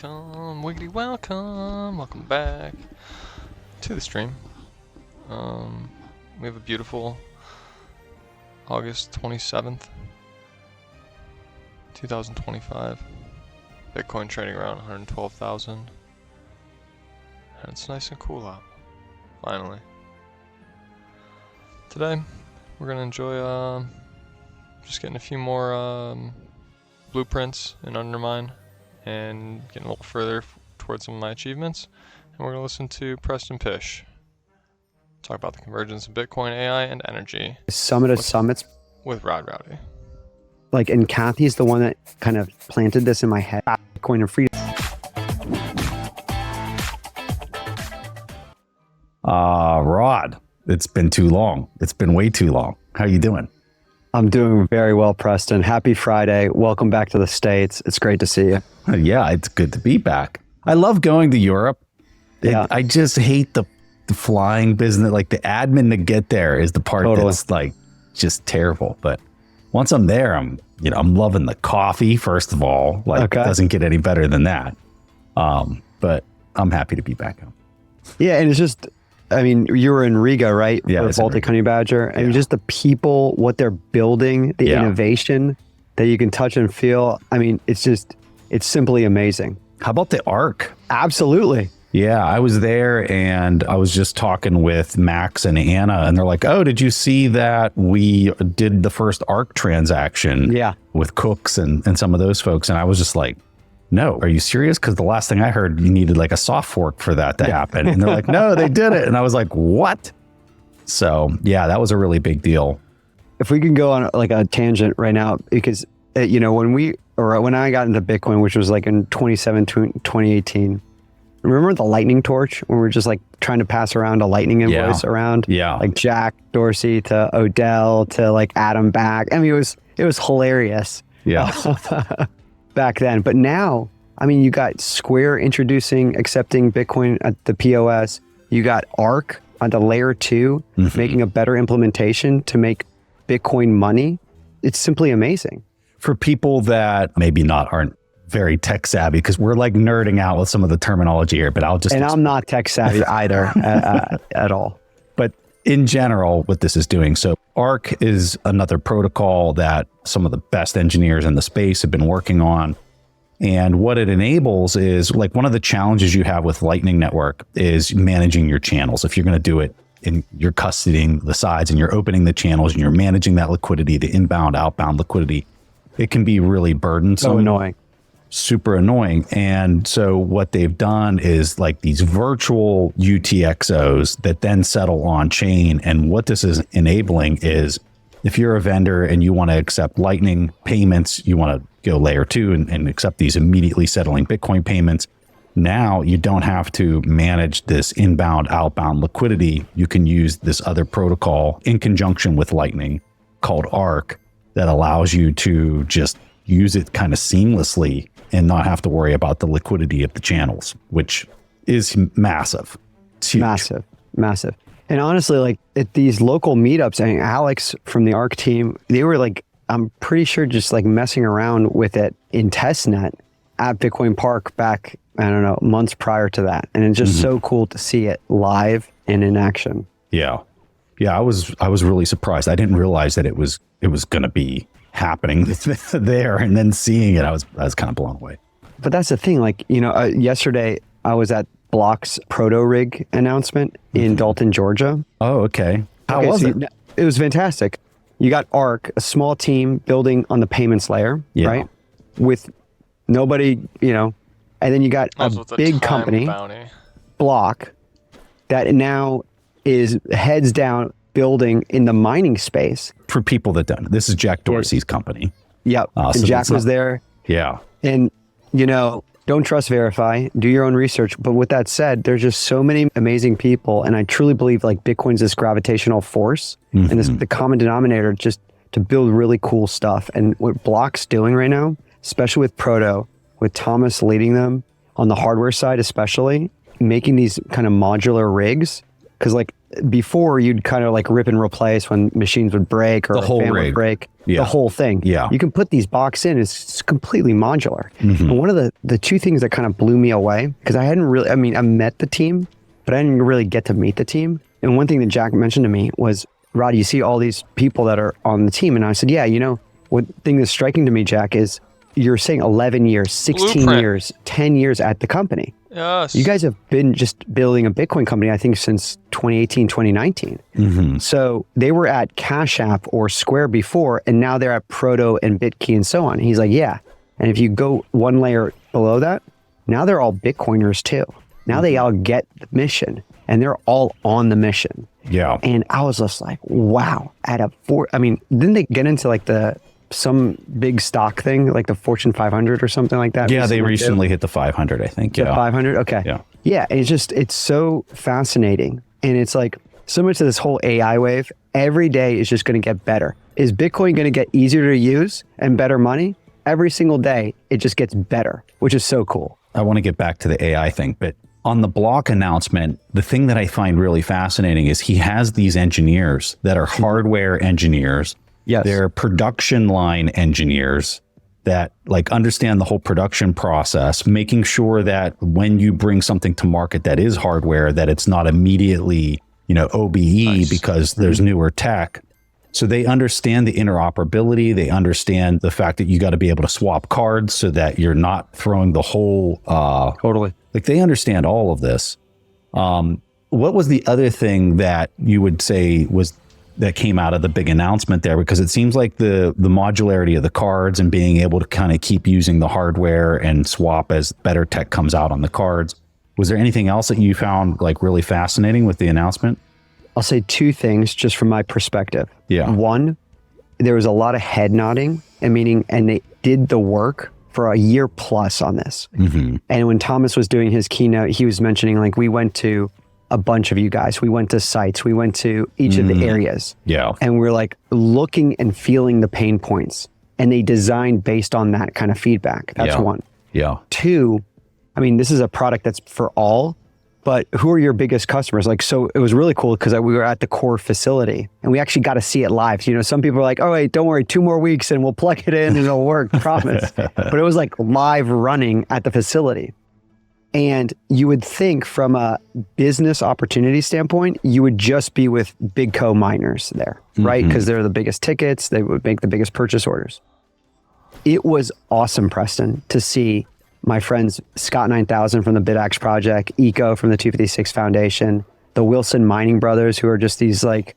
Welcome, wiggity welcome. Welcome back to the stream. We have a beautiful August 27th, 2025. Bitcoin trading around 112,000. And it's nice and cool out, finally. Today, we're going to enjoy just getting a few more blueprints in Undermine and getting a little further towards some of my achievements. And we're going to listen to Preston Pish talk about the convergence of Bitcoin, AI, and energy. Summit of Summits. With Rod Rowdy. Like, and Kathy's the one that kind of planted this in my head. Bitcoin and freedom. Rod, it's been too long. It's been way too long. How you doing? I'm doing very well, Preston. Happy Friday. Welcome back to the States. It's great to see you. Yeah, it's good to be back. I love going to Europe. Yeah. I just hate the flying business. Like, the admin to get there is the part that's like just terrible. But once I'm there, I'm loving the coffee, first of all. Like, It doesn't get any better than that. But I'm happy to be back home. Yeah, and it's just, I mean, you were in Riga, right? Yeah. For Baltic Honey Badger. And just the people, what they're building, the innovation that you can touch and feel. I mean, it's simply amazing. How about the Arc? Absolutely. Yeah, I was there and I was just talking with Max and Anna, and they're like, oh, did you see that we did the first ARC transaction with Cooks and some of those folks? And I was just like, no, are you serious? Because the last thing I heard, you needed like a soft fork for that to happen. And they're like, no, they did it. And I was like, what? So yeah, that was a really big deal. If we can go on like a tangent right now, because, when I got into Bitcoin, which was like in 2017, 2018, remember the lightning torch when we were just like trying to pass around a lightning invoice around? Yeah. Like Jack Dorsey to Odell to like Adam Back. I mean, it was hilarious. Yeah. Back then. But now, I mean, you got Square accepting Bitcoin at the POS. You got ARC on the layer 2, making a better implementation to make Bitcoin money. It's simply amazing. For people that maybe aren't very tech savvy, because we're like nerding out with some of the terminology here, but I'm not tech savvy either at all. But in general, what this is doing, so ARC is another protocol that some of the best engineers in the space have been working on. And what it enables is, like, one of the challenges you have with Lightning Network is managing your channels. If you're going to do it and you're custodying the sides and you're opening the channels and you're managing that liquidity, the inbound, outbound liquidity, it can be really burdensome. So annoying. Super annoying. And so what they've done is like these virtual UTXOs that then settle on chain. And what this is enabling is, if you're a vendor and you want to accept Lightning payments, you want to go layer 2 and accept these immediately settling Bitcoin payments. Now you don't have to manage this inbound, outbound liquidity. You can use this other protocol in conjunction with Lightning called ARC that allows you to just use it kind of seamlessly and not have to worry about the liquidity of the channels, which is massive. It's huge. Massive. And honestly, like at these local meetups, I mean, Alex from the ARC team, they were like, I'm pretty sure just like messing around with it in testnet at Bitcoin Park back, I don't know, months prior to that. And it's just so cool to see it live and in action. Yeah. Yeah, I was really surprised. I didn't realize that it was going to be happening there, and then seeing it, I was kind of blown away. But that's the thing, like, yesterday I was at Block's proto rig announcement in Dalton, Georgia. Oh, okay. How was it? It was fantastic. You got ARC, a small team building on the payments layer, right? With nobody, and then you got a big company, Block, that now is heads down building in the mining space. For people that don't know, this is Jack Dorsey's company. Yep. And so Jack was there. Yeah. And, don't trust verify, do your own research. But with that said, there's just so many amazing people. And I truly believe like Bitcoin's this gravitational force and this the common denominator just to build really cool stuff. And what Block's doing right now, especially with Proto, with Thomas leading them on the hardware side, especially making these kind of modular rigs, Because like before, you'd kind of like rip and replace when machines would break or The a whole fan would rig. break. Yeah. The whole thing. Yeah. You can put these box in. It's completely modular. Mm-hmm. And one of the two things that kind of blew me away, because I hadn't really, I mean, I met the team, but I didn't really get to meet the team. And one thing that Jack mentioned to me was, Rod, you see all these people that are on the team. And I said, yeah, you know, one thing that's striking to me, Jack, is you're saying 11 years, 16 Blueprint. years, 10 years at the company. Yes. You guys have been just building a Bitcoin company, I think, since 2018, 2019. Mm-hmm. So they were at Cash App or Square before, and now they're at Proto and BitKey and so on. He's like, yeah. And if you go one layer below that, now they're all Bitcoiners too. Now they all get the mission, and they're all on the mission. Yeah. And I was just like, wow. Didn't they get into like some big stock thing, like the Fortune 500 or something like that? Yeah, they recently hit the 500, I think. The Yeah. 500? Okay. Yeah. Yeah, it's so fascinating. And it's like, similar to this whole AI wave, every day is just going to get better. Is Bitcoin going to get easier to use and better money? Every single day, it just gets better, which is so cool. I want to get back to the AI thing, but on the Block announcement, the thing that I find really fascinating is he has these engineers that are hardware engineers. Yes. They're production line engineers that like understand the whole production process, making sure that when you bring something to market that is hardware, that it's not immediately, OBE because there's newer tech. So they understand the interoperability. They understand the fact that you got to be able to swap cards so that you're not throwing the whole, Totally. like they understand all of this. What was the other thing that you would say that came out of the big announcement there? Because it seems like the modularity of the cards and being able to kind of keep using the hardware and swap as better tech comes out on the cards. Was there anything else that you found like really fascinating with the announcement? I'll say two things just from my perspective. Yeah. One, there was a lot of head nodding and they did the work for a year plus on this. Mm-hmm. And when Thomas was doing his keynote, he was mentioning like, we went to a bunch of you guys, we went to sites, we went to each of the areas. Yeah. And we're like looking and feeling the pain points, and they designed based on that kind of feedback. That's one. Yeah. Two, this is a product that's for all, but who are your biggest customers? Like, so it was really cool because we were at the core facility and we actually got to see it live. So, some people are like, oh, wait, don't worry, 2 more weeks and we'll plug it in and it'll work, promise. But it was like live running at the facility. And you would think from a business opportunity standpoint, you would just be with big co-miners there, right? Because they're the biggest tickets, they would make the biggest purchase orders. It was awesome, Preston, to see my friends Scott 9000 from the BitAxe Project, Eco from the 256 Foundation, the Wilson Mining Brothers, who are just these like...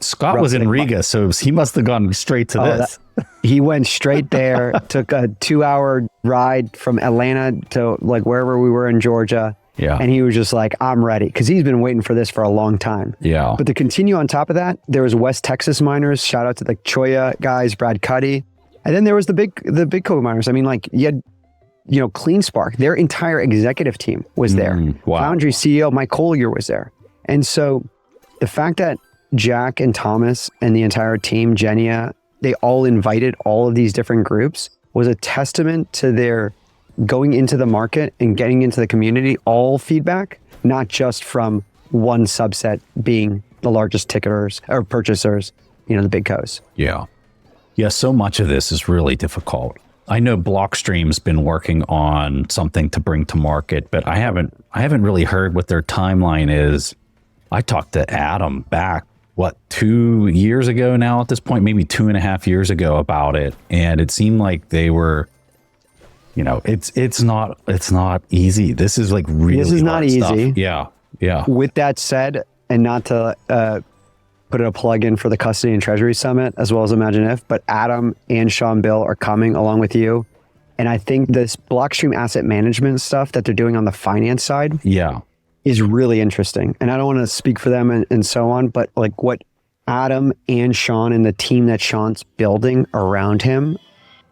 Scott was in Riga, so he must have gone straight to this. He went straight there, took a 2-hour ride from Atlanta to like wherever we were in Georgia. Yeah. And he was just like, I'm ready. Because he's been waiting for this for a long time. Yeah. But to continue on top of that, there was West Texas miners. Shout out to the Choya guys, Brad Cuddy. And then there was the big co-miners. You had Clean Spark, their entire executive team was there. Wow. Foundry CEO Mike Collier was there. And so the fact that Jack and Thomas and the entire team, Genia, they all invited all of these different groups was a testament to their going into the market and getting into the community, all feedback, not just from one subset being the largest ticketers or purchasers, the big co's. Yeah. Yeah, so much of this is really difficult. I know Blockstream's been working on something to bring to market, but I haven't really heard what their timeline is. I talked to Adam back, 2 years ago now at this point, maybe 2.5 years ago about it. And it seemed like they were, it's not easy. This is like really This is not hard stuff. easy. Yeah. Yeah. With that said, and not to put a plug in for the Custody and Treasury Summit, as well as Imagine If, but Adam and Sean Bill are coming along with you. And I think this Blockstream asset management stuff that they're doing on the finance side Yeah. is really interesting. And I don't want to speak for them and so on, but like what Adam and Sean and the team that Sean's building around him,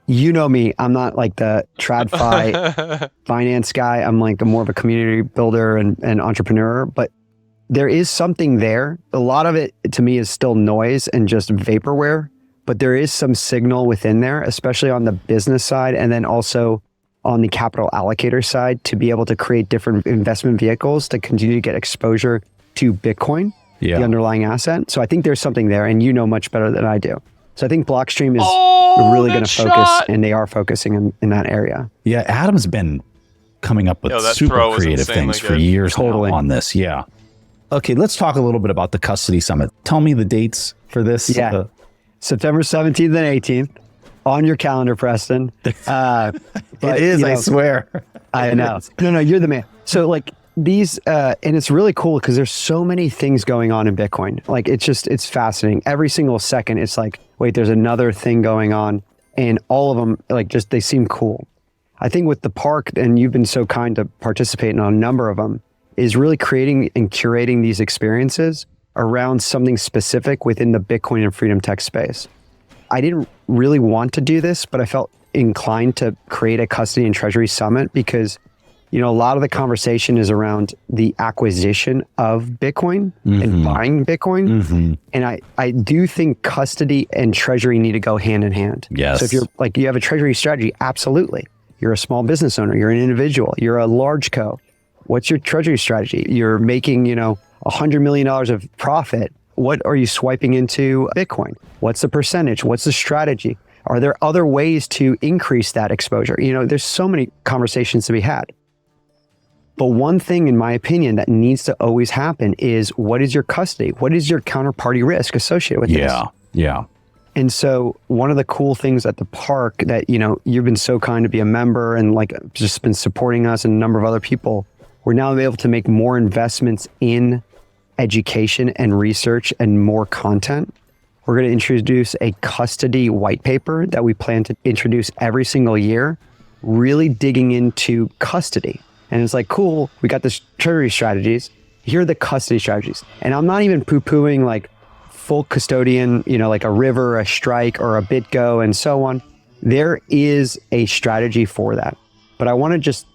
me, I'm not like the TradFi finance guy. I'm like more of a community builder and entrepreneur, but there is something there. A lot of it to me is still noise and just vaporware, but there is some signal within there, especially on the business side and then also on the capital allocator side to be able to create different investment vehicles to continue to get exposure to Bitcoin, the underlying asset. So I think there's something there, and you know much better than I do. So I think Blockstream is really going to focus, and they are focusing in that area. Yeah, Adam's been coming up with super creative things for years now on this. Yeah. Okay, let's talk a little bit about the custody summit. Tell me the dates for this. Yeah, September 17th and 18th. On your calendar, Preston. It is, I swear. I know. No, you're the man. So like these, and it's really cool because there's so many things going on in Bitcoin. Like it's fascinating. Every single second, it's like, wait, there's another thing going on. And all of them, they seem cool. I think with the park, and you've been so kind to participate in a number of them, is really creating and curating these experiences around something specific within the Bitcoin and freedom tech space. I didn't really want to do this, but I felt inclined to create a custody and treasury summit because, a lot of the conversation is around the acquisition of Bitcoin and buying Bitcoin. And I do think custody and treasury need to go hand in hand. Yes. So if you're you have a treasury strategy, absolutely. You're a small business owner, you're an individual, you're a large co. What's your treasury strategy? You're making, $100 million of profit. What are you swiping into Bitcoin? What's the percentage? What's the strategy? Are there other ways to increase that exposure? There's so many conversations to be had. But one thing, in my opinion, that needs to always happen is what is your custody? What is your counterparty risk associated with this? Yeah. And so one of the cool things at the park that, you've been so kind to be a member and just been supporting us and a number of other people, we're now able to make more investments in education and research and more content. We're going to introduce a custody white paper that we plan to introduce every single year, really digging into custody. And it's cool, we got this treasury strategies. Here are the custody strategies. And I'm not even poo-pooing full custodian, like a River, a Strike, or a BitGo, and so on. There is a strategy for that. But I want to just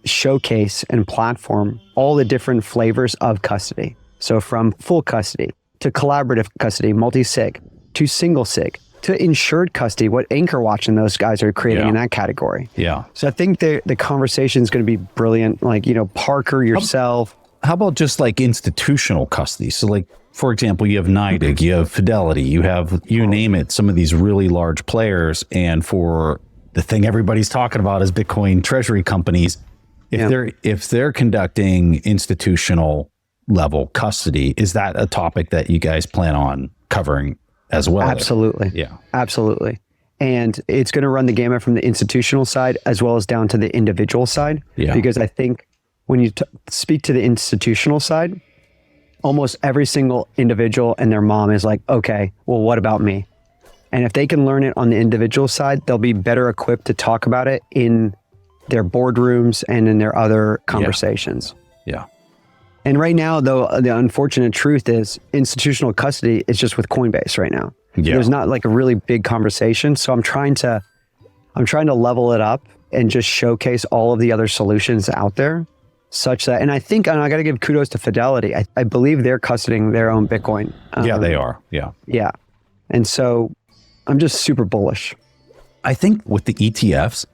showcase and platform all the different flavors of custody. So from full custody to collaborative custody, multi-sig, to single sig, to insured custody, what Anchor Watch and those guys are creating in that category. Yeah. So I think the conversation is going to be brilliant. Parker, yourself. How about just institutional custody? So for example, you have NYDIG, you have Fidelity, you have, you name it, some of these really large players. And for the thing everybody's talking about is Bitcoin treasury companies. If they're conducting institutional level custody, is that a topic that you guys plan on covering as well? Absolutely. Yeah. Absolutely. And it's going to run the gamut from the institutional side as well as down to the individual side. Yeah. Because I think when you speak to the institutional side, almost every single individual and their mom is okay, well, what about me? And if they can learn it on the individual side, they'll be better equipped to talk about it in their boardrooms and in their other conversations. Yeah. And right now, though, the unfortunate truth is institutional custody is just with Coinbase right now. Yeah. There's not a really big conversation. So I'm trying to level it up and just showcase all of the other solutions out there such that, and I think, and I got to give kudos to Fidelity. I believe they're custodying their own Bitcoin. Yeah, they are. Yeah. Yeah. And so I'm just super bullish. I think with the ETFs,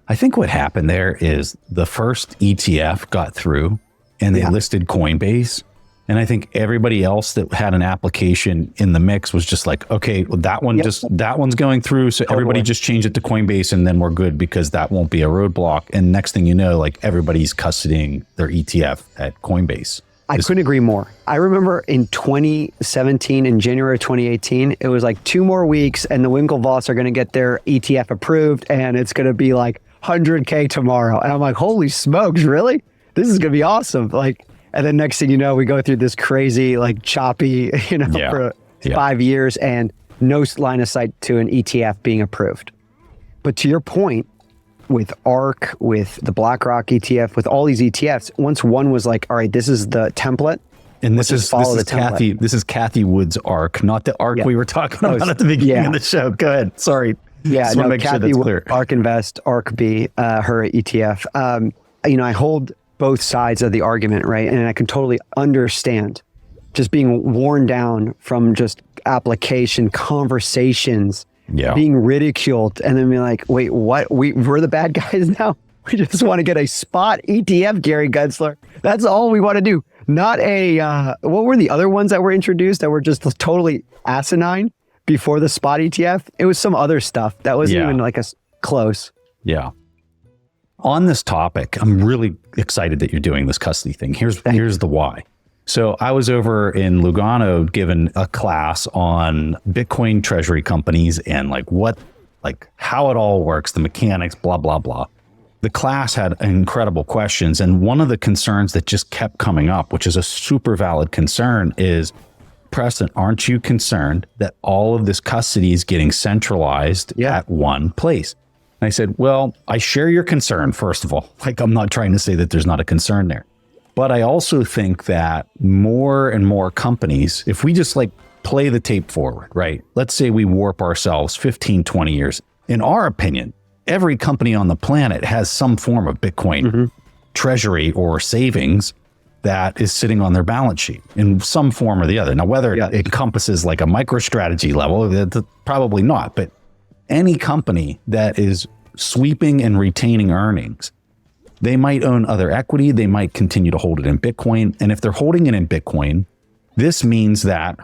I think what happened there is the first ETF got through and they listed Coinbase. And I think everybody else that had an application in the mix was just okay, well, that one that one's going through. So everybody just change it to Coinbase and then we're good because that won't be a roadblock. And next thing you know, everybody's custodying their ETF at Coinbase. I couldn't agree more. I remember in 2017, in January of 2018, it was 2 more weeks and the Winklevoss are going to get their ETF approved and it's going to be 100K tomorrow. And I'm holy smokes, really? This is going to be awesome. And then next thing you know, we go through this crazy, choppy, for 5 years and no line of sight to an ETF being approved. But to your point, with ARK, with the BlackRock ETF, with all these ETFs, once one was all right, this is the template. And this is Kathy Wood's ARK, not the ARK we were talking about at the beginning of the show. Go ahead. Sorry. Yeah, no, Kathy Wood, ARK Invest, ARK B, her ETF. I hold both sides of the argument, right? And I can totally understand just being worn down from just application conversations, being ridiculed, and then being wait, what? We're the bad guys now? We just want to get a spot ETF, Gary Gensler. That's all we want to do. Not a, what were the other ones that were introduced that were just totally asinine before the spot ETF? It was some other stuff that wasn't even like close. Yeah. On this topic, I'm really excited that you're doing this custody thing. Here's the why. So I was over in Lugano given a class on Bitcoin treasury companies and how it all works, the mechanics, blah, blah, blah. The class had incredible questions. And one of the concerns that just kept coming up, which is a super valid concern, is, Preston, aren't you concerned that all of this custody is getting centralized at one place? And I said, well, I share your concern, first of all. I'm not trying to say that there's not a concern there. But I also think that more and more companies, if we just play the tape forward, right? Let's say we warp ourselves 15, 20 years. In our opinion, every company on the planet has some form of Bitcoin treasury or savings that is sitting on their balance sheet in some form or the other. Now, whether it encompasses a MicroStrategy level, probably not. But any company that is sweeping and retaining earnings, they might own other equity. They might continue to hold it in Bitcoin. And if they're holding it in Bitcoin, this means that,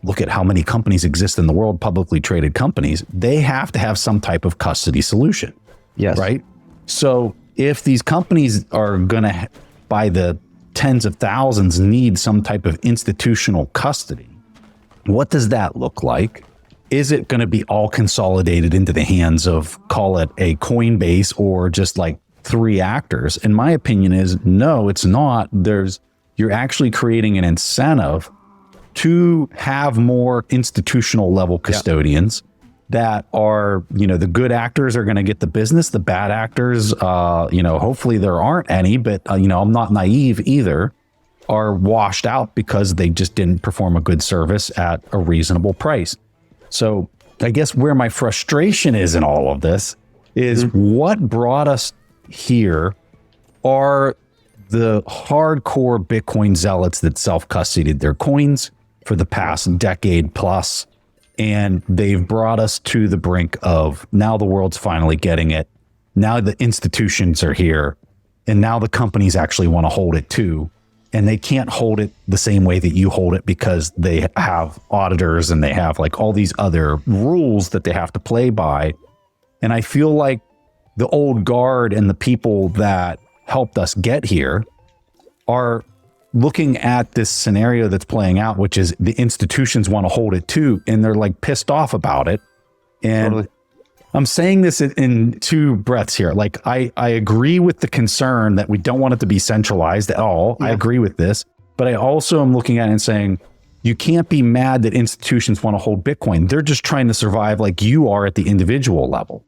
look at how many companies exist in the world, publicly traded companies, they have to have some type of custody solution. Yes. Right? So if these companies are going to, by the tens of thousands, need some type of institutional custody, what does that look like? Is it going to be all consolidated into the hands of, call it a Coinbase or just 3 actors? And my opinion is, no, it's not. You're actually creating an incentive to have more institutional level custodians that are, the good actors are going to get the business. The bad actors, hopefully there aren't any, but, I'm not naive either, are washed out because they just didn't perform a good service at a reasonable price. So I guess where my frustration is in all of this is what brought us here are the hardcore Bitcoin zealots that self-custodied their coins for the past decade plus. And they've brought us to the brink of, now the world's finally getting it. Now the institutions are here. And now the companies actually want to hold it too. And they can't hold it the same way that you hold it because they have auditors and they have all these other rules that they have to play by. And I feel like the old guard and the people that helped us get here are looking at this scenario that's playing out, which is the institutions want to hold it too, and they're pissed off about it. And totally. I'm saying this in 2 breaths here. I agree with the concern that we don't want it to be centralized at all. I agree with this, but I also am looking at it and saying, you can't be mad that institutions want to hold Bitcoin. They're just trying to survive like you are at the individual level.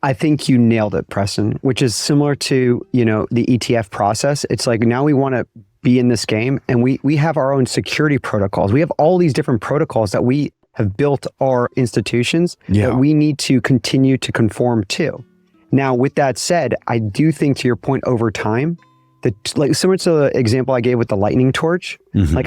I think you nailed it, Preston, which is similar to, the ETF process. It's now we want to be in this game and we have our own security protocols. We have all these different protocols that we have built our institutions that we need to continue to conform to. Now, with that said, I do think, to your point, over time, that similar to the example I gave with the lightning torch,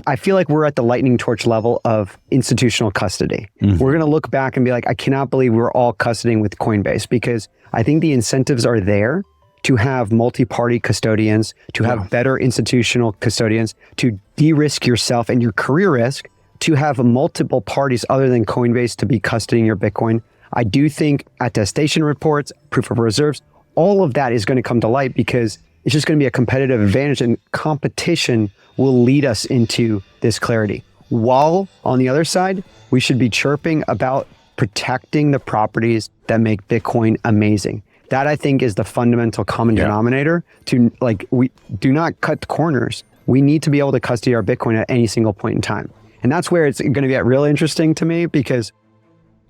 I feel like we're at the lightning torch level of institutional custody. We're going to look back and be like, I cannot believe we're all custodying with Coinbase, because I think the incentives are there to have multi-party custodians, to have better institutional custodians, to de-risk yourself and your career risk, to have multiple parties other than Coinbase to be custodying your Bitcoin. I do think attestation reports, proof of reserves, all of that is going to come to light, because it's just going to be a competitive advantage, and competition will lead us into this clarity. While on the other side, we should be chirping about protecting the properties that make Bitcoin amazing. That, I think, is the fundamental common denominator to, we do not cut corners. We need to be able to custody our Bitcoin at any single point in time. And that's where it's going to get real interesting to me, because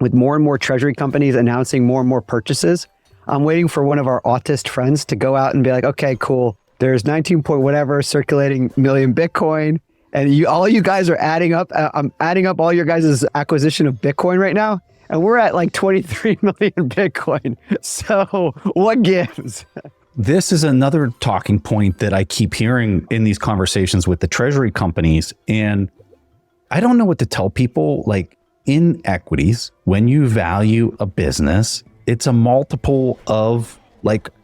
with more and more treasury companies announcing more and more purchases, I'm waiting for one of our autist friends to go out and be like, okay, cool. There's 19 point whatever circulating million Bitcoin. And all you guys are adding up. I'm adding up all your guys' acquisition of Bitcoin right now. And we're at 23 million Bitcoin. So what gives? This is another talking point that I keep hearing in these conversations with the treasury companies. And I don't know what to tell people. In equities, when you value a business, it's a multiple of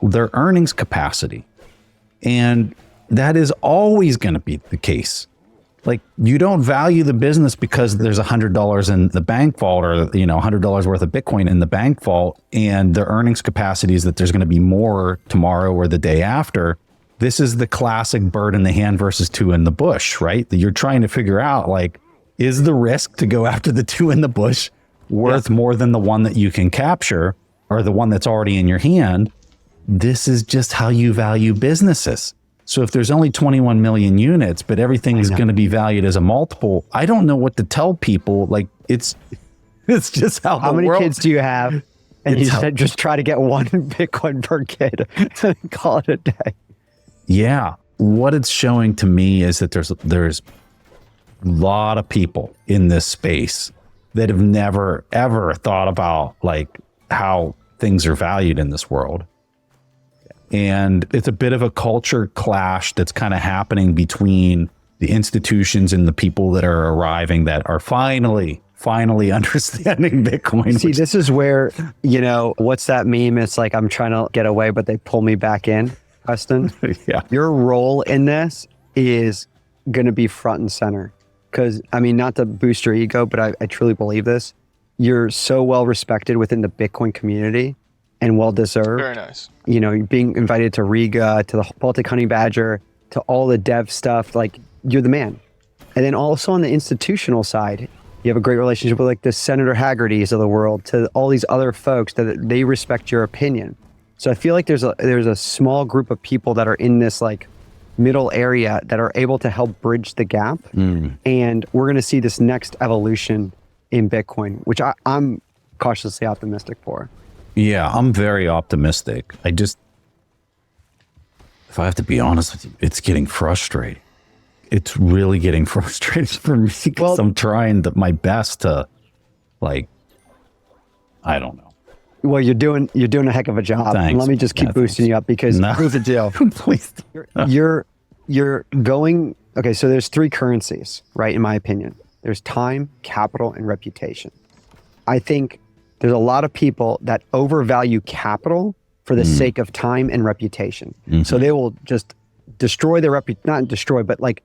their earnings capacity. And that is always going to be the case. Like, you don't value the business because there's $100 in the bank vault, or, $100 worth of Bitcoin in the bank vault, and the earnings capacity is that there's going to be more tomorrow or the day after. This is the classic bird in the hand versus two in the bush, right? That you're trying to figure out, like, is the risk to go after the two in the bush worth more than the one that you can capture, or the one that's already in your hand? This is just how you value businesses. So if there's only 21 million units, but everything is going to be valued as a multiple, I don't know what to tell people. Like, it's just how many kids do you have? And you said just try to get one Bitcoin per kid and call it a day. Yeah. What it's showing to me is that there's a lot of people in this space that have never, ever thought about, like, how things are valued in this world. And it's a bit of a culture clash that's kind of happening between the institutions and the people that are arriving that are finally understanding Bitcoin. See, this is where, what's that meme? It's like, I'm trying to get away, but they pull me back in, Preston. Yeah. Your role in this is going to be front and center. Because, not to boost your ego, but I truly believe this. You're so well respected within the Bitcoin community and well deserved. Very nice. You're being invited to Riga, to the Baltic Honey Badger, to all the dev stuff. Like, you're the man. And then also on the institutional side, you have a great relationship with, like, the Senator Haggertys of the world, to all these other folks that they respect your opinion. So I feel like there's a small group of people that are in this, like, middle area that are able to help bridge the gap. And we're going to see this next evolution in Bitcoin, which I'm cautiously optimistic for. Yeah, I'm very optimistic. If I have to be honest with you, it's getting frustrating. It's really getting frustrating for me, because I'm trying my best to, like, I don't know. Well, you're doing a heck of a job. Thanks. And let me just keep boosting you up, because here's the deal. Please. You're going, okay, so there's three currencies, right, in my opinion. There's time, capital, and reputation. I think there's a lot of people that overvalue capital for the sake of time and reputation. So they will just destroy their not destroy, but, like,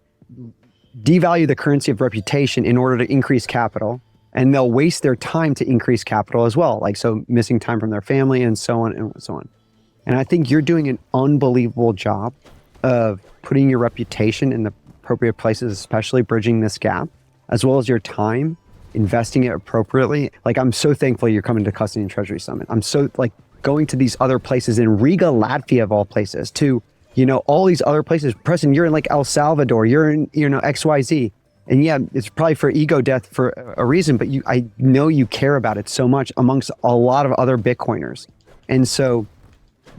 devalue the currency of reputation in order to increase capital. And they'll waste their time to increase capital as well. Like, so missing time from their family and so on and so on. And I think you're doing an unbelievable job of putting your reputation in the appropriate places, especially bridging this gap, as well as your time, investing it appropriately. Like, I'm so thankful you're coming to Custody and Treasury Summit. I'm so, like, going to these other places in Riga, Latvia, of all places, to, all these other places. Preston, you're in, like, El Salvador, you're in, XYZ. And yeah, it's probably for ego death for a reason, but I know you care about it so much amongst a lot of other Bitcoiners. And so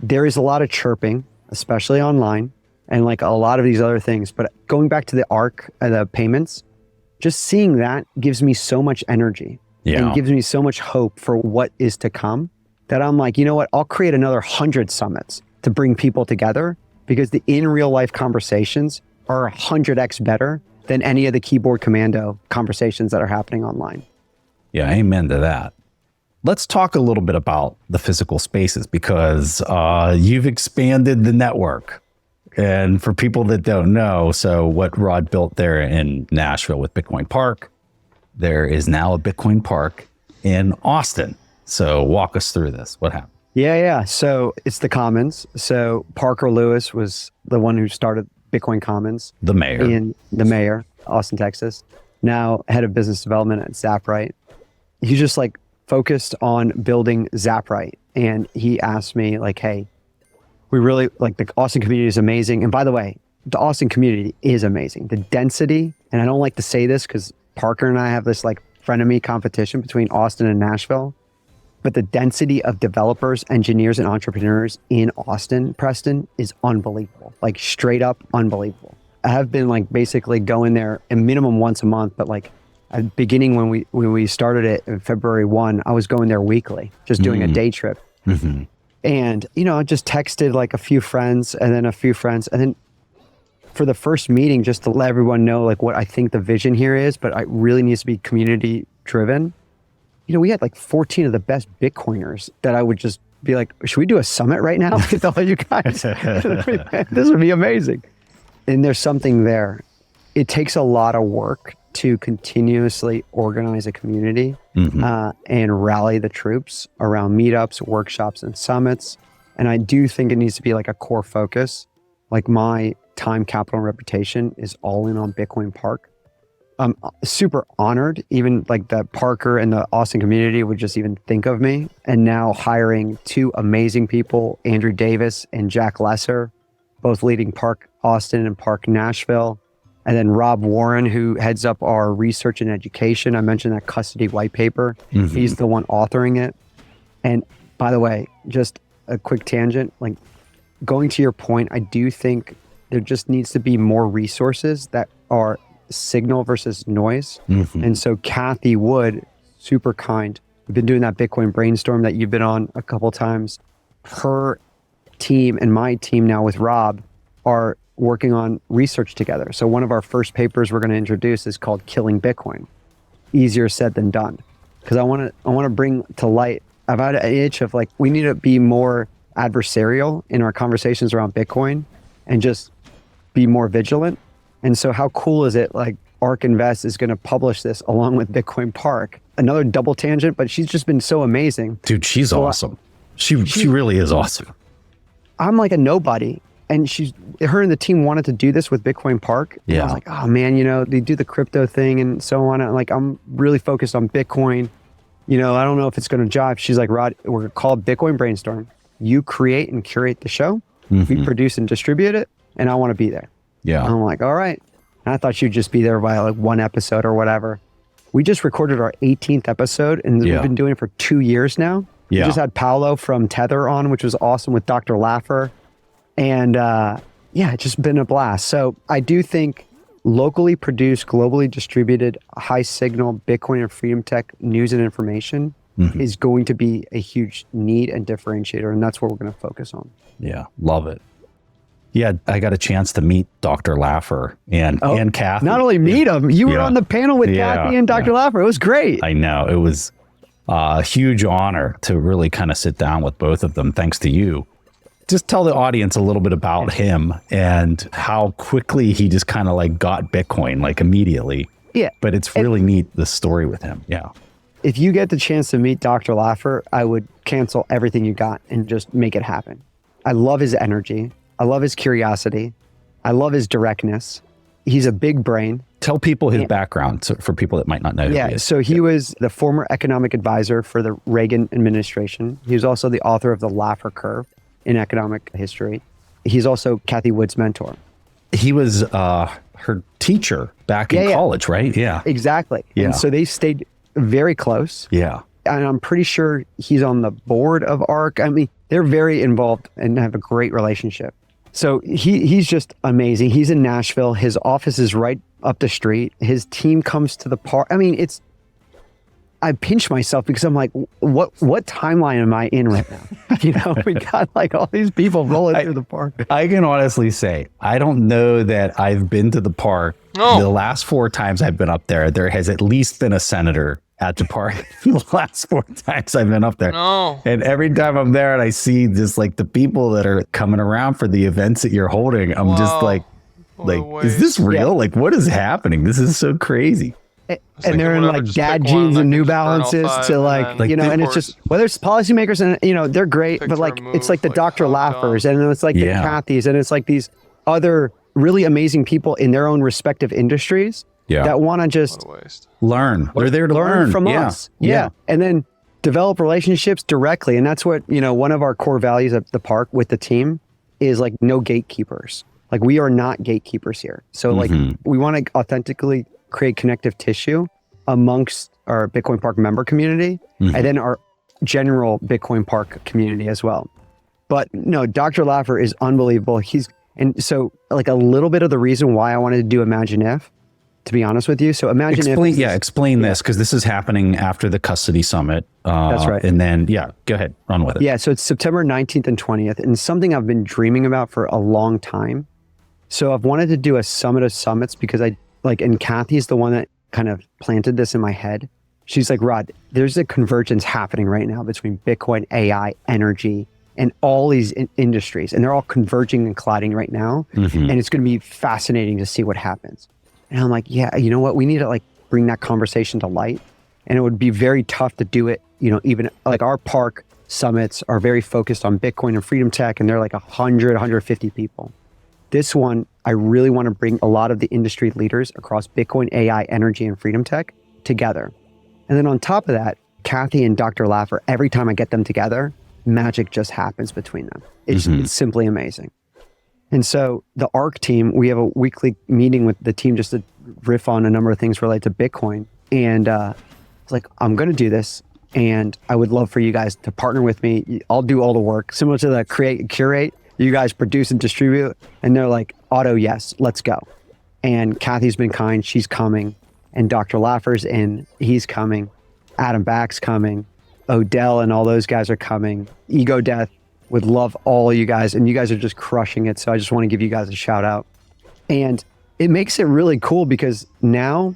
there is a lot of chirping, especially online, and, like, a lot of these other things. But going back to the ARC, the payments, just seeing that gives me so much energy and gives me so much hope for what is to come, that I'm like, you know what, I'll create another 100 summits to bring people together, because the in real life conversations are 100x better than any of the keyboard commando conversations that are happening online. Yeah, amen to that. Let's talk a little bit about the physical spaces, because you've expanded the network. And for people that don't know, so what Rod built there in Nashville with Bitcoin Park, there is now a Bitcoin Park in Austin. So walk us through this. What happened? Yeah. So it's the Commons. So Parker Lewis was the one who started Bitcoin Commons. The mayor. Austin, Texas. Now head of business development at Zaprite. He just, like, focused on building Zaprite. And he asked me, like, hey, we really, like, the Austin community is amazing. And by the way, the Austin community is amazing. The density, and I don't like to say this because Parker and I have this, like, frenemy competition between Austin and Nashville, but the density of developers, engineers, and entrepreneurs in Austin, Preston, is unbelievable. Like, straight up unbelievable. I have been, like, basically going there a minimum once a month, but, like, at the beginning when we started it in February 1, I was going there weekly, just doing a day trip. Mm-hmm. And, I just texted, like, a few friends, and then for the first meeting, just to let everyone know, like, what I think the vision here is, but it really needs to be community driven. We had, like, 14 of the best Bitcoiners that I would just be like, should we do a summit right now with all you guys? This would be amazing. And there's something there. It takes a lot of work to continuously organize a community and rally the troops around meetups, workshops, and summits. And I do think it needs to be like a core focus. Like my time, capital, and reputation is all in on Bitcoin Park. I'm super honored, even like the Parker and the Austin community would just even think of me. And now hiring two amazing people, Andrew Davis and Jack Lesser, both leading Park Austin and Park Nashville. And then Rob Warren, who heads up our research and education. I mentioned that custody white paper. He's the one authoring it. And by the way, just a quick tangent, like going to your point, I do think there just needs to be more resources that are signal versus noise. And so Kathy Wood, super kind. We've been doing that Bitcoin brainstorm that you've been on a couple times. Her team and my team now with Rob are working on research together. So one of our first papers we're going to introduce is called Killing Bitcoin. Easier said than done. Because I want to bring to light, I've had an itch of like, we need to be more adversarial in our conversations around Bitcoin and just be more vigilant. And so how cool is it, like ARK Invest is going to publish this along with Bitcoin Park. Another double tangent, but she's just been so amazing. Dude, she's awesome. She really is awesome. I'm like a nobody. And her and the team wanted to do this with Bitcoin Park. And I was like, oh man, they do the crypto thing and so on. And like, I'm really focused on Bitcoin. I don't know if it's going to jive. She's like, Rod, we're called Bitcoin Brainstorm. You create and curate the show. We produce and distribute it. And I want to be there. Yeah. And I'm like, all right. And I thought she'd just be there by like one episode or whatever. We just recorded our 18th episode and we've been doing it for 2 years now. We just had Paolo from Tether on, which was awesome with Dr. Laffer. And it's just been a blast. So I do think locally produced, globally distributed, high signal Bitcoin and freedom tech news and information is going to be a huge need and differentiator. And that's what we're going to focus on. Yeah, love it. Yeah, I got a chance to meet Dr. Laffer and Kathy. Not only meet him, you were on the panel with Kathy and Dr. Laffer. It was great. I know. It was a huge honor to really kind of sit down with both of them, thanks to you. Just tell the audience a little bit about him and how quickly he just kind of like got Bitcoin like immediately. Yeah. But it's really neat, the story with him. Yeah. If you get the chance to meet Dr. Laffer, I would cancel everything you got and just make it happen. I love his energy. I love his curiosity. I love his directness. He's a big brain. Tell people his background for people that might not know who he is. So he was the former economic advisor for the Reagan administration. He was also the author of the Laffer Curve in economic history. He's also Kathy Wood's mentor. He was her teacher back in college, right? Yeah. Exactly. Yeah. And so they stayed very close. Yeah. And I'm pretty sure he's on the board of ARK. I mean, they're very involved and have a great relationship. So he's just amazing. He's in Nashville. His office is right up the street. His team comes to the park. I mean, I pinch myself because I'm like, what timeline am I in right now? We got like all these people rolling through the park. I can honestly say, I don't know that I've been to the park. The last 4 times I've been up there, there has at least been a senator at the park the last 4 times I've been up there. No. And every time I'm there and I see just like the people that are coming around for the events that you're holding, I'm just like, is this real? Yeah. Like, what is happening? This is so crazy. And they're in like dad jeans and New Balances to like and it's just, whether it's policymakers and, they're great, but like, it's like the Dr. Laffers and it's like the Kathys and it's like these other really amazing people in their own respective industries that want to just learn. They're there to learn from us. Yeah. And then develop relationships directly. And that's what, one of our core values at the park with the team is like no gatekeepers. Like we are not gatekeepers here. So like we want to authentically create connective tissue amongst our Bitcoin Park member community and then our general Bitcoin Park community as well. But no, Dr. Laffer is unbelievable. And so like a little bit of the reason why I wanted to do Imagine If, to be honest with you. So explain this, because this is happening after the custody summit. That's right. And then, go ahead, run with it. Yeah, so it's September 19th and 20th, and something I've been dreaming about for a long time. So I've wanted to do a summit of summits because and Kathy's the one that kind of planted this in my head. She's like, Rod, there's a convergence happening right now between Bitcoin, AI, energy, and all these industries, and they're all converging and colliding right now. And it's going to be fascinating to see what happens. And I'm like, yeah, you know what? We need to like bring that conversation to light. And it would be very tough to do it. You know, even like our park summits are very focused on Bitcoin and freedom tech, and they're like 100, 150 people. This one, I really want to bring a lot of the industry leaders across Bitcoin, AI, energy, and freedom tech together. And then on top of that, Kathy and Dr. Laffer, every time I get them together, magic just happens between them. It's simply amazing. And so the ARC team, we have a weekly meeting with the team just to riff on a number of things related to Bitcoin. And it's like, I'm going to do this. And I would love for you guys to partner with me. I'll do all the work, similar to the create and curate. You guys produce and distribute. And they're like, Otto, yes, let's go. And Kathy's been kind. She's coming. And Dr. Laffer's in. He's coming. Adam Back's coming. Odell and all those guys are coming. Ego Death would love all you guys. And you guys are just crushing it. So I just want to give you guys a shout out. And it makes it really cool because now,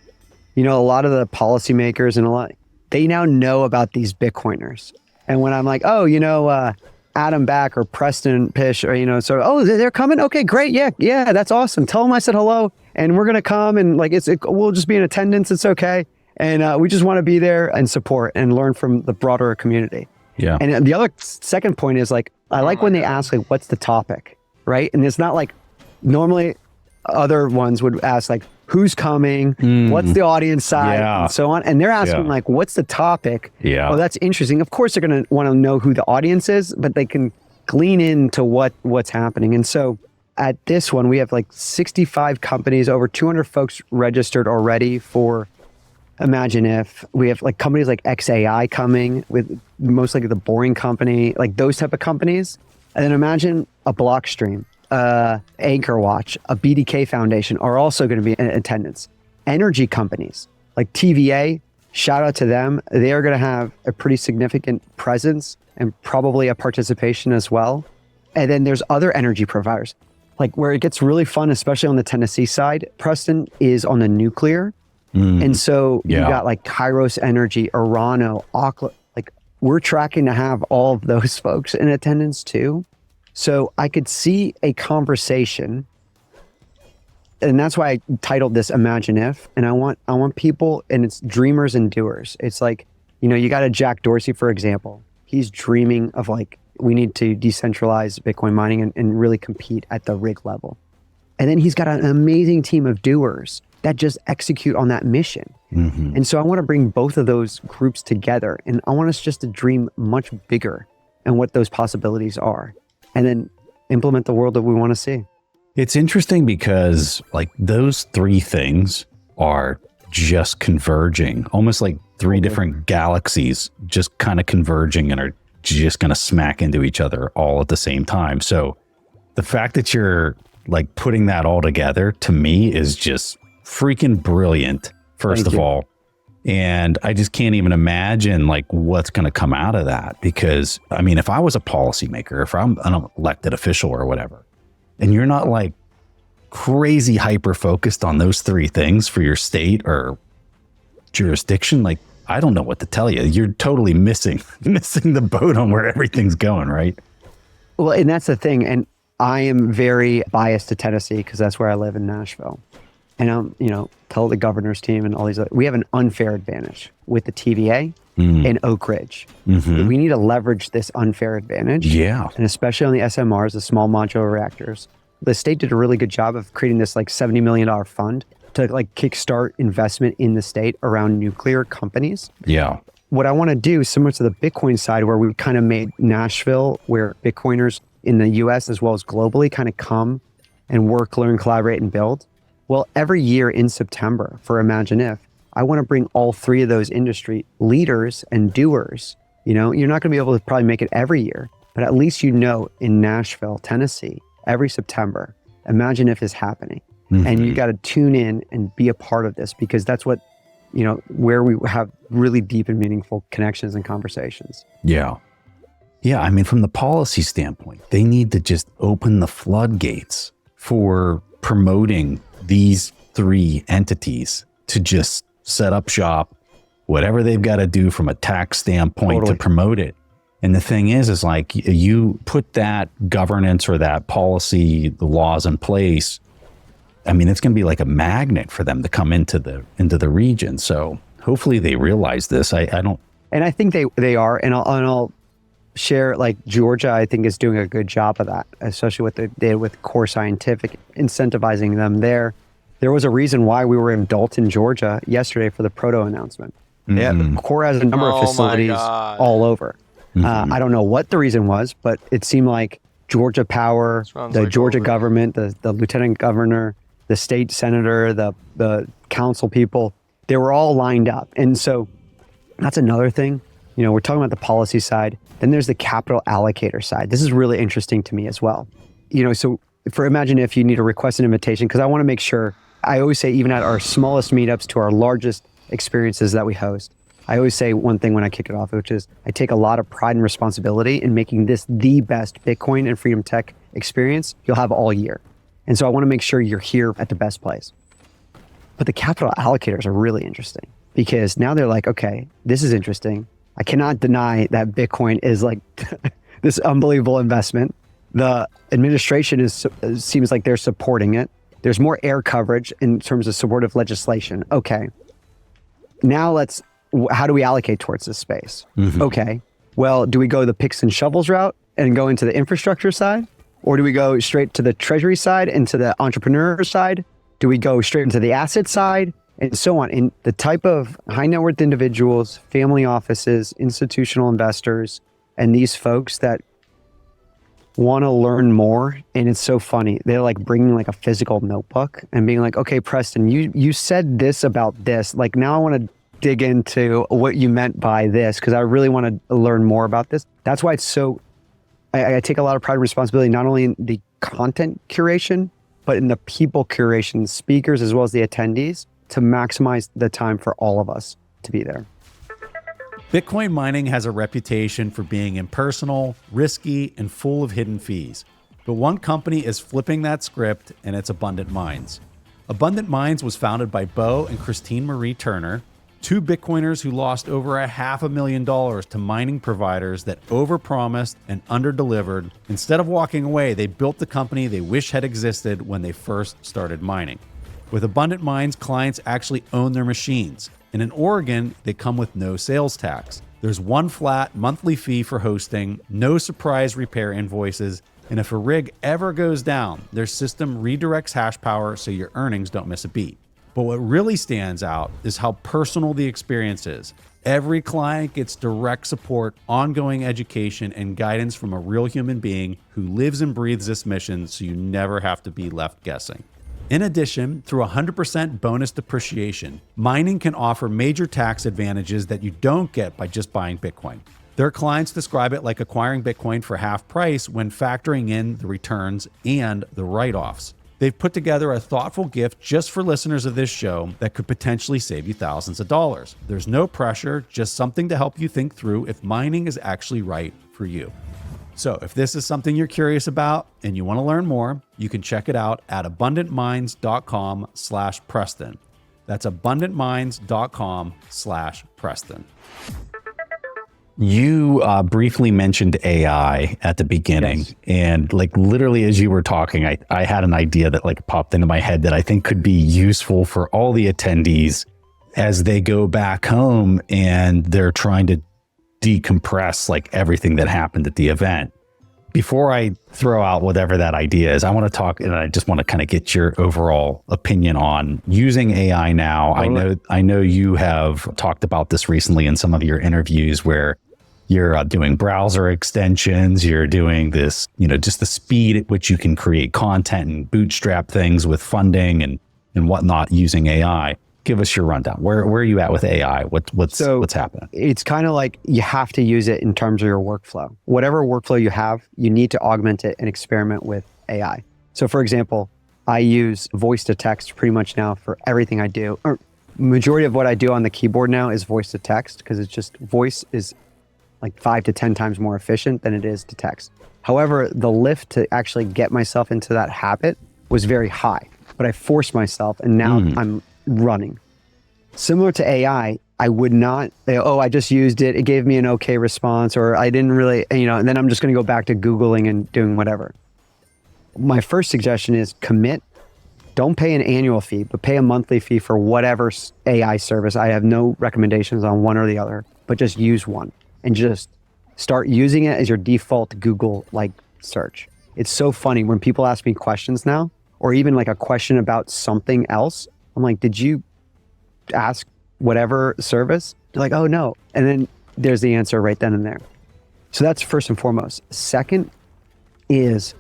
you know, a lot of the policymakers and they now know about these Bitcoiners. And when I'm like, oh, you know, Adam Back or Preston Pish, or, you know, so, oh, they're coming? Okay, great. Yeah, that's awesome. Tell them I said hello and we're going to come and like, we'll just be in attendance. It's okay. And we just want to be there and support and learn from the broader community. Yeah. And the other second point is like, I like when they ask like, what's the topic, right? And it's not like normally other ones would ask like, who's coming? What's the audience size? And so on. And they're asking like, what's the topic? Yeah. Oh, that's interesting. Of course, they're going to want to know who the audience is, but they can glean into what's happening. And so at this one, we have like 65 companies, over 200 folks registered already for Imagine If. We have like companies like XAI coming with most likely the Boring Company, like those type of companies. And then imagine a Blockstream, Anchor Watch, a BDK Foundation are also going to be in attendance. Energy companies like TVA, shout out to them. They are going to have a pretty significant presence and probably a participation as well. And then there's other energy providers. Like where it gets really fun, especially on the Tennessee side, Preston is on the nuclear. And so you got like Kairos Energy, Orano, Okla, like we're tracking to have all of those folks in attendance too. So I could see a conversation, and that's why I titled this Imagine If. And I want people, and it's dreamers and doers. It's like, you know, you got a Jack Dorsey, for example. He's dreaming of like, we need to decentralize Bitcoin mining and really compete at the rig level. And then he's got an amazing team of doers that just execute on that mission. And so I want to bring both of those groups together, and I want us just to dream much bigger and what those possibilities are, and then implement the world that we want to see. It's interesting because like those three things are just converging, almost like three different galaxies just kind of converging and are just going to smack into each other all at the same time. So the fact that you're like putting that all together, to me, is just freaking brilliant, first of all. And I just can't even imagine like what's going to come out of that. Because I mean, if I was a policymaker, if I'm an elected official or whatever, and you're not like crazy hyper focused on those three things for your state or jurisdiction, like I don't know what to tell you. You're totally missing the boat on where everything's going, right? Well, and that's the thing. And I am very biased to Tennessee because that's where I live in Nashville. And I'm, you know, tell the governor's team and all these other, we have an unfair advantage with the TVA and Oak Ridge. We need to leverage this unfair advantage. Yeah. And especially on the SMRs, the small modular reactors. The state did a really good job of creating this like $70 million fund to like kickstart investment in the state around nuclear companies. Yeah. What I want to do, similar to the Bitcoin side, where we kind of made Nashville, where Bitcoiners in the US as well as globally kind of come and work, learn, collaborate, and build. Well, every year in September for Imagine If, I want to bring all three of those industry leaders and doers. You know, you're not going to be able to probably make it every year, but at least you know in Nashville, Tennessee, every September, Imagine If is happening. And you got to tune in and be a part of this because that's what, you know, where we have really deep and meaningful connections and conversations. Yeah. Yeah. I mean, from the policy standpoint, they need to just open the floodgates for promoting these three entities to just set up shop, whatever they've got to do from a tax standpoint to promote it. And the thing is like you put that governance or that policy, the laws in place. I mean, it's going to be like a magnet for them to come into the region. So hopefully they realize this. I don't. And I think they are. And I'll share, like, Georgia, I think, is doing a good job of that, especially what they did with Core Scientific, incentivizing them there. There was a reason why we were in Dalton, Georgia yesterday for the proto announcement. Yeah, Core has a number of facilities all over. I don't know what the reason was, but it seemed like Georgia Power, the Georgia government, the lieutenant governor, the state senator, the council people, they were all lined up. And so that's another thing. You know, we're talking about the policy side. Then there's the capital allocator side. This is really interesting to me as well. You know, so imagine if you need to request an invitation, because I want to make sure, I always say, even at our smallest meetups to our largest experiences that we host, I always say one thing when I kick it off, which is I take a lot of pride and responsibility in making this the best Bitcoin and Freedom Tech experience you'll have all year. And so I want to make sure you're here at the best place. But the capital allocators are really interesting, because now they're like, okay, this is interesting. I cannot deny that Bitcoin is like this unbelievable investment. The administration seems like they're supporting it. There's more air coverage in terms of supportive legislation. Okay. Now how do we allocate towards this space? Okay. Well, do we go the picks and shovels route and go into the infrastructure side? Or do we go straight to the treasury side and to the entrepreneur side? Do we go straight into the asset side? And so on. And the type of high net worth individuals, family offices, institutional investors, and these folks that want to learn more. And it's so funny. They're like bringing like a physical notebook and being like, okay, Preston, you said this about this. Like, now I want to dig into what you meant by this, because I really want to learn more about this. That's why it's so, I take a lot of pride and responsibility, not only in the content curation, but in the people curation, speakers, as well as the attendees, to maximize the time for all of us to be there. Bitcoin mining has a reputation for being impersonal, risky, and full of hidden fees. But one company is flipping that script, and it's Abundant Minds. Abundant Minds was founded by Bo and Christine Marie Turner, two Bitcoiners who lost over $500,000 to mining providers that overpromised and underdelivered. Instead of walking away, they built the company they wish had existed when they first started mining. With Abundant Minds, clients actually own their machines. And in Oregon, they come with no sales tax. There's one flat monthly fee for hosting, no surprise repair invoices, and if a rig ever goes down, their system redirects hash power so your earnings don't miss a beat. But what really stands out is how personal the experience is. Every client gets direct support, ongoing education, and guidance from a real human being who lives and breathes this mission, so you never have to be left guessing. In addition, through 100% bonus depreciation, mining can offer major tax advantages that you don't get by just buying Bitcoin. Their clients describe it like acquiring Bitcoin for half price when factoring in the returns and the write-offs. They've put together a thoughtful gift just for listeners of this show that could potentially save you thousands of dollars. There's no pressure, just something to help you think through if mining is actually right for you. So if this is something you're curious about and you want to learn more, you can check it out at abundantminds.com/Preston. That's abundantminds.com/Preston. You briefly mentioned AI at the beginning. Yes. And like literally as you were talking, I had an idea that like popped into my head that I think could be useful for all the attendees as they go back home and they're trying to decompress like everything that happened at the event. Before I throw out whatever that idea is, I want to talk, and I just want to kind of get your overall opinion on using AI now. I know you have talked about this recently in some of your interviews where you're doing browser extensions, you're doing this, just the speed at which you can create content and bootstrap things with funding and whatnot using AI. Give us your rundown. Where are you at with AI? What's happening? It's kind of like you have to use it in terms of your workflow. Whatever workflow you have, you need to augment it and experiment with AI. So for example, I use voice to text pretty much now for everything I do. Or majority of what I do on the keyboard now is voice to text, because it's just voice is like 5 to 10 times more efficient than it is to text. However, the lift to actually get myself into that habit was very high, but I forced myself and now I'm running. Similar to AI, I would not say, oh, I just used it. It gave me an okay response, or I didn't really, and then I'm just going to go back to Googling and doing whatever. My first suggestion is commit. Don't pay an annual fee, but pay a monthly fee for whatever AI service. I have no recommendations on one or the other, but just use one and just start using it as your default Google like search. It's so funny when people ask me questions now, or even like a question about something else. I'm like, did you ask whatever service? They're like, oh no. And then there's the answer right then and there. So that's first and foremost. Second is,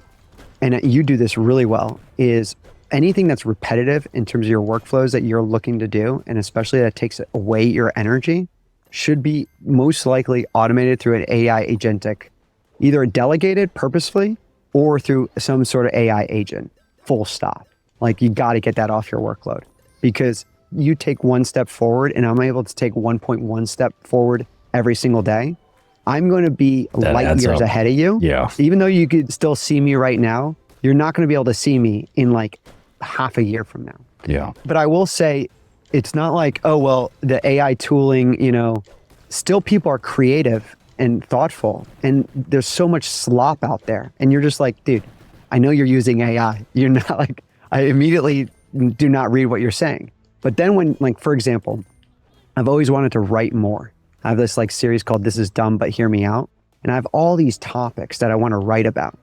and you do this really well, is anything that's repetitive in terms of your workflows that you're looking to do, and especially that takes away your energy, should be most likely automated through an AI agentic, either delegated purposefully or through some sort of AI agent, full stop. Like, you got to get that off your workload, because you take one step forward and I'm able to take 1.1 step forward every single day. I'm going to be light years ahead of you. Yeah. Even though you could still see me right now, you're not going to be able to see me in like half a year from now. Yeah. But I will say, it's not like, oh, well, the AI tooling, still people are creative and thoughtful, and there's so much slop out there. And you're just like, dude, I know you're using AI. You're not like, I immediately do not read what you're saying. But then when, like, for example, I've always wanted to write more. I have this like series called This Is Dumb, But Hear Me Out. And I have all these topics that I want to write about.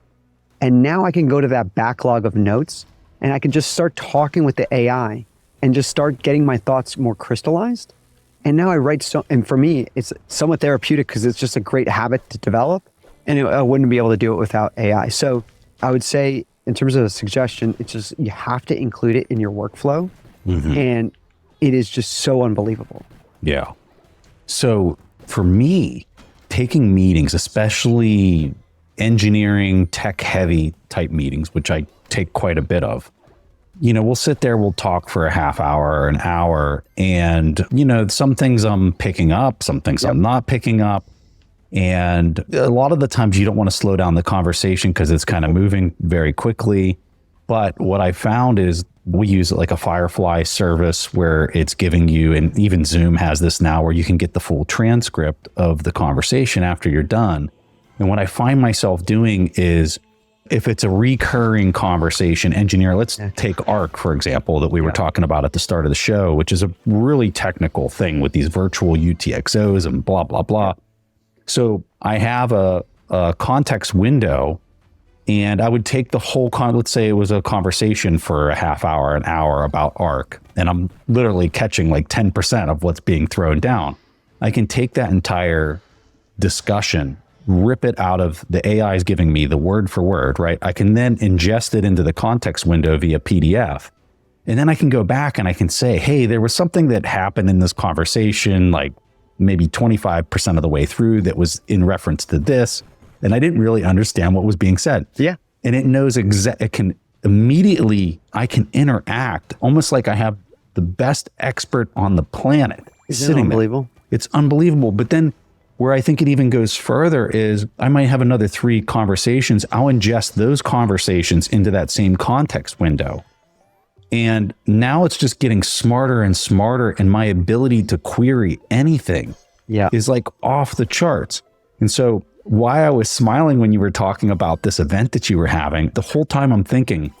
And now I can go to that backlog of notes and I can just start talking with the AI and just start getting my thoughts more crystallized. And now I write and for me, it's somewhat therapeutic because it's just a great habit to develop. And I wouldn't be able to do it without AI. So I would say, in terms of a suggestion, it's just, you have to include it in your workflow. Mm-hmm. And it is just so unbelievable. Yeah. So for me, taking meetings, especially engineering, tech heavy type meetings, which I take quite a bit of, we'll sit there, we'll talk for a half hour or an hour. And, some things I'm picking up, some things I'm not picking up. And a lot of the times you don't want to slow down the conversation because it's kind of moving very quickly. But what I found is we use like a Firefly service where it's giving you, and even Zoom has this now, where you can get the full transcript of the conversation after you're done. And what I find myself doing is, if it's a recurring conversation, let's take ARC, for example, that we were talking about at the start of the show, which is a really technical thing with these virtual UTXOs and blah, blah, blah. So I have a context window, and I would take the whole let's say it was a conversation for a half hour, an hour about ARC, and I'm literally catching like 10% of what's being thrown down. I can take that entire discussion, rip it out of the AI is giving me the word for word, right? I can then ingest it into the context window via PDF. And then I can go back and I can say, hey, there was something that happened in this conversation, like maybe 25% of the way through, that was in reference to this. And I didn't really understand what was being said. Yeah. And it knows it can immediately, I can interact almost like I have the best expert on the planet sitting unbelievable? there. It's unbelievable. But then where I think it even goes further is I might have another 3 conversations. I'll ingest those conversations into that same context window. And now it's just getting smarter and smarter, and my ability to query anything is like off the charts. And so why I was smiling when you were talking about this event that you were having, the whole time I'm thinking,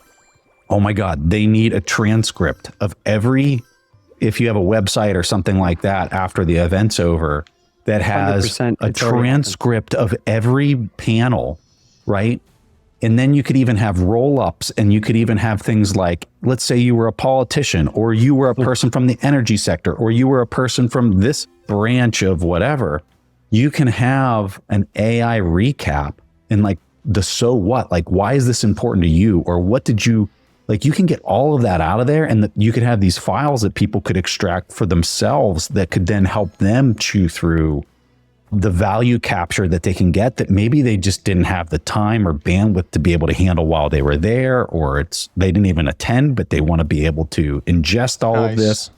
oh my God, they need a transcript of if you have a website or something like that after the event's over, that has a transcript of every panel, right? And then you could even have roll-ups, and you could even have things like, let's say you were a politician, or you were a person from the energy sector, or you were a person from this branch of whatever. You can have an AI recap and like the so what, like, why is this important to you? Or what did you, like, you can get all of that out of there, and you could have these files that people could extract for themselves that could then help them chew through the value capture that they can get that maybe they just didn't have the time or bandwidth to be able to handle while they were there, or they didn't even attend, but they want to be able to ingest all of this.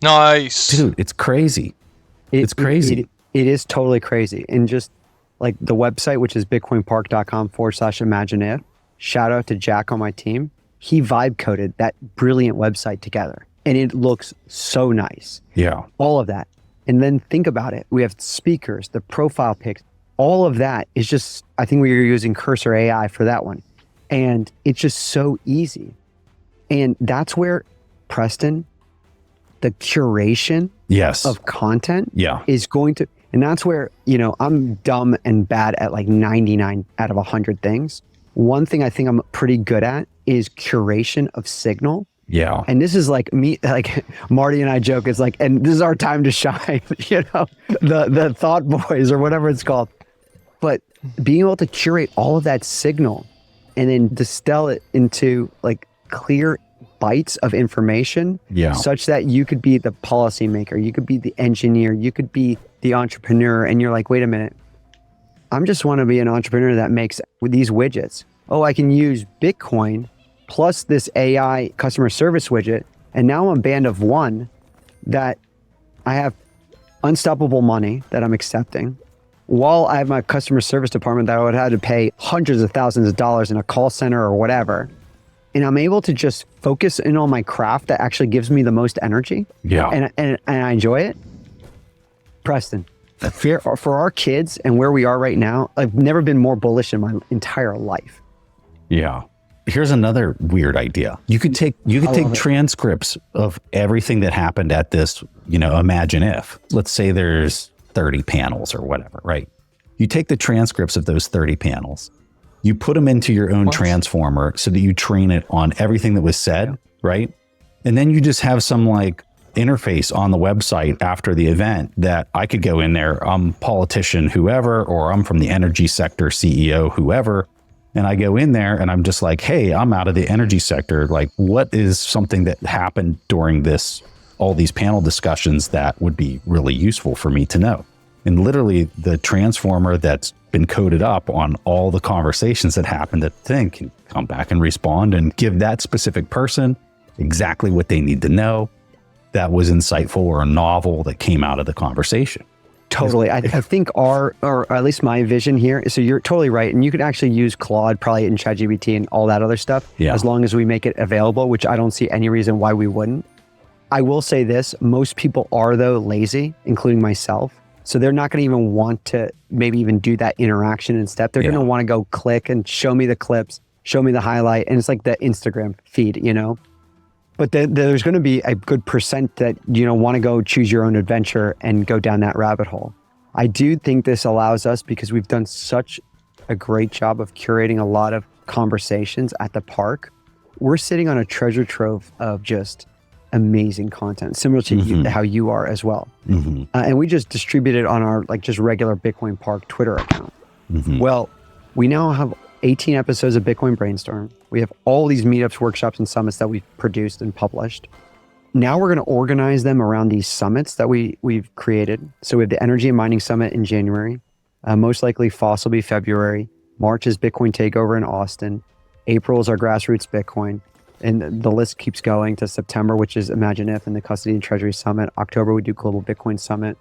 Nice. Dude, it's crazy. It's crazy. It is totally crazy. And just like the website, which is bitcoinpark.com/imagine if, shout out to Jack on my team. He vibe coded that brilliant website together, and it looks so nice. Yeah. All of that. And then think about it. We have speakers, the profile pics, all of that is just, I think we were using Cursor AI for that one. And it's just so easy. And that's where, Preston, the curation Yes. of content Yeah. is going to, and that's where, I'm dumb and bad at like 99 out of 100 things. One thing I think I'm pretty good at is curation of signal. Yeah. And this is like me, like Marty and I joke, it's like, and this is our time to shine, the thought boys or whatever it's called. But being able to curate all of that signal and then distill it into like clear bites of information, such that you could be the policymaker, you could be the engineer, you could be the entrepreneur, and you're like, wait a minute, I just want to be an entrepreneur that makes these widgets. Oh, I can use Bitcoin plus this AI customer service widget, and now I'm a band of one that I have unstoppable money that I'm accepting, while I have my customer service department that I would have to pay hundreds of thousands of dollars in a call center or whatever. And I'm able to just focus in on my craft that actually gives me the most energy. Yeah. And I enjoy it. Preston, for our kids and where we are right now, I've never been more bullish in my entire life. Yeah. Here's another weird idea. You could take transcripts of everything that happened at this, imagine if, let's say there's 30 panels or whatever, right? You take the transcripts of those 30 panels, you put them into your own transformer so that you train it on everything that was said, right? And then you just have some like interface on the website after the event that I could go in there, I'm politician whoever, or I'm from the energy sector CEO whoever, and I go in there and I'm just like, hey, I'm out of the energy sector. Like, what is something that happened during all these panel discussions that would be really useful for me to know? And literally the transformer that's been coded up on all the conversations that happened at the thing can come back and respond and give that specific person exactly what they need to know that was insightful or novel that came out of the conversation. Totally. I think or at least my vision here, so you're totally right. And you could actually use Claude probably in ChatGPT and all that other stuff, as long as we make it available, which I don't see any reason why we wouldn't. I will say this, most people are though lazy, including myself. So they're not going to even want to maybe even do that interaction and step. They're going to want to go click and show me the clips, show me the highlight. And it's like the Instagram feed, But there's going to be a good percent that, want to go choose your own adventure and go down that rabbit hole. I do think this allows us, because we've done such a great job of curating a lot of conversations at the park. We're sitting on a treasure trove of just amazing content, similar to how you are as well. And we just distribute it on our just regular Bitcoin Park Twitter account. Well, we now have 18 episodes of Bitcoin Brainstorm. We have all these meetups, workshops, and summits that we've produced and published. Now we're going to organize them around these summits that we've created. So we have the Energy and Mining Summit in January. Most likely FOSS will be February. March is Bitcoin Takeover in Austin. April is our Grassroots Bitcoin. And the list keeps going to September, which is Imagine If and the Custody and Treasury Summit. October, we do Global Bitcoin Summit.